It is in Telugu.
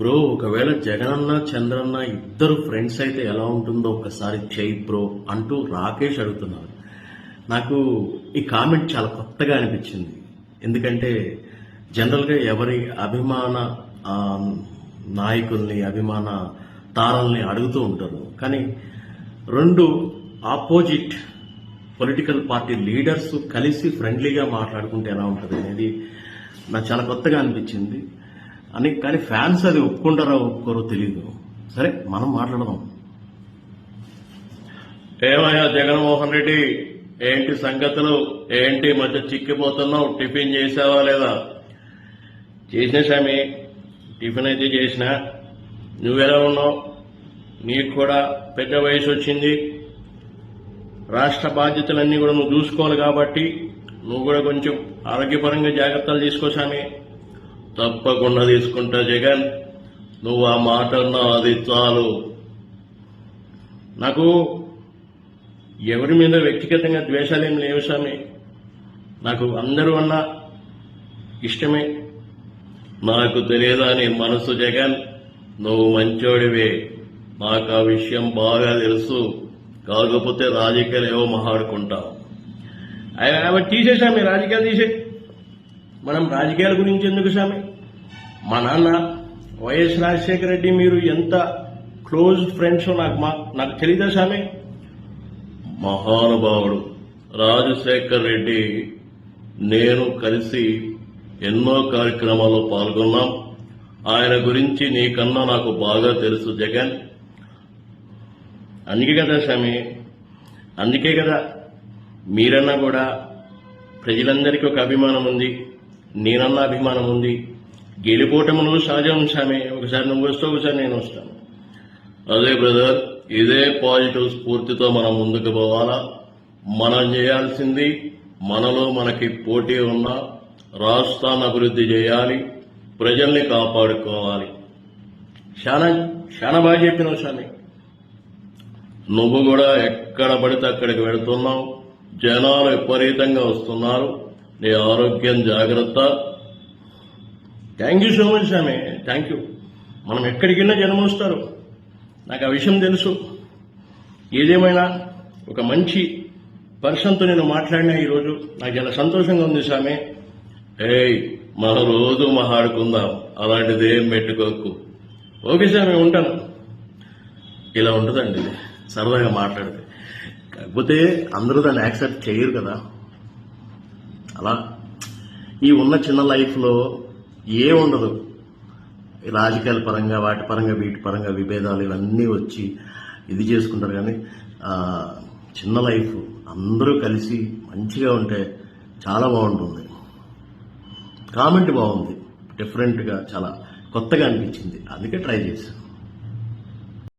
బ్రో, ఒకవేళ జగనన్న చంద్రన్న ఇద్దరు ఫ్రెండ్స్ అయితే ఎలా ఉంటుందో ఒక్కసారి చెయ్యి బ్రో అంటూ రాకేష్ అడుగుతున్నారు. నాకు ఈ కామెంట్ చాలా కొత్తగా అనిపించింది. ఎందుకంటే జనరల్గా ఎవరి అభిమాన నాయకుల్ని, అభిమాన తారల్ని అడుగుతూ ఉంటారు. కానీ రెండు ఆపోజిట్ పొలిటికల్ పార్టీ లీడర్స్ కలిసి ఫ్రెండ్లీగా మాట్లాడుకుంటే ఎలా ఉంటుంది అనేది నాకు చాలా కొత్తగా అనిపించింది. కానీ ఫ్యాన్స్ అది ఒప్పుకుంటారో ఒప్పుకోరో తెలియదు. సరే, మనం మాట్లాడదాం. ఏమయ్యా జగన్మోహన్ రెడ్డి, ఏంటి సంగతులు? ఏంటి మధ్య చిక్కిపోతున్నావు? టిఫిన్ చేసావా లేదా? చేసిన స్వామి, టిఫిన్ అయితే చేసిన. నువ్వెలా ఉన్నావు? నీకు కూడా పెద్ద వయసు వచ్చింది. రాష్ట్ర బాధ్యతలన్నీ కూడా నువ్వు చూసుకోవాలి కాబట్టి నువ్వు కూడా కొంచెం ఆరోగ్యపరంగా జాగ్రత్తలు తీసుకో స్వామి. తప్పకుండా తీసుకుంటా జగన్. నువ్వు ఆ మాట అన్నావు, అది చాలు. నాకు ఎవరి మీద వ్యక్తిగతంగా ద్వేషాలేం లేవు స్వామి. నాకు అందరూ అన్న ఇష్టమే. నాకు తెలియదా నీ మనసు జగన్? నువ్వు మంచోడివే, నాకు ఆ విషయం బాగా తెలుసు. కాకపోతే రాజకీయాలు ఏవో మాట్లాడుకుంటావు. అవి తీసేసామి, రాజకీయాలు తీసే. మనం రాజకీయాల గురించి ఎందుకు స్వామి? మా నాన్న వైఎస్ రాజశేఖర రెడ్డి మీరు ఎంత క్లోజ్ ఫ్రెండ్స్ నాకు తెలీదా స్వామి? మహానుభావుడు రాజశేఖర్ రెడ్డి నేను కలిసి ఎన్నో కార్యక్రమాల్లో పాల్గొన్నాం. ఆయన గురించి నీకన్నా నాకు బాగా తెలుసు జగన్. అందుకే కదా స్వామి, అందుకే కదా మీరన్నా కూడా ప్రజలందరికీ ఒక అభిమానం ఉంది, నేనన్నా అభిమానం ఉంది. గెలిపోవటములు సహజం స్వామి. ఒకసారి నువ్వు వస్తావు, ఒకసారి నేను వస్తాను. అదే బ్రదర్, ఇదే పాజిటివ్ స్ఫూర్తితో మనం ముందుకు పోవాలా. మనం చేయాల్సింది మనలో మనకి పోటీ ఉన్న రాష్ట్రాన్ని అభివృద్ధి చేయాలి, ప్రజల్ని కాపాడుకోవాలి. చాలా బాగా చెప్పినావు స్వామి. నువ్వు కూడా ఎక్కడ పడితే అక్కడికి వెళుతున్నావు. జనాలు విపరీతంగా వస్తున్నారు. నీ ఆరోగ్యం జాగ్రత్త. థ్యాంక్ యూ సో మచ్ స్వామి, థ్యాంక్ యూ. మనం ఎక్కడికైనా జనం వస్తారు, నాకు ఆ విషయం తెలుసు. ఏదేమైనా ఒక మంచి పర్సన్తో నేను మాట్లాడినా ఈరోజు నాకు చాలా సంతోషంగా ఉంది స్వామి. మనం రోజు మాట్లాడుకుందాం, అలాంటిది ఏం పెట్టుకోకు. ఓకే స్వామి, ఉంటాను. ఇలా ఉంటుందండి సరదాగా మాట్లాడితే. కాకపోతే అందరూ దాన్ని యాక్సెప్ట్ చేయరు కదా. అలా ఈ ఉన్న చిన్న లైఫ్లో ఏముండదు. రాజకీయాల పరంగా, వాటి పరంగా, వీటి పరంగా విభేదాలు ఇవన్నీ వచ్చి ఇది చేసుకుంటారు. కానీ చిన్న లైఫ్ అందరూ కలిసి మంచిగా ఉంటే చాలా బాగుంటుంది. కామెంట్ బాగుంది, డిఫరెంట్గా చాలా కొత్తగా అనిపించింది, అందుకే ట్రై చేశాను.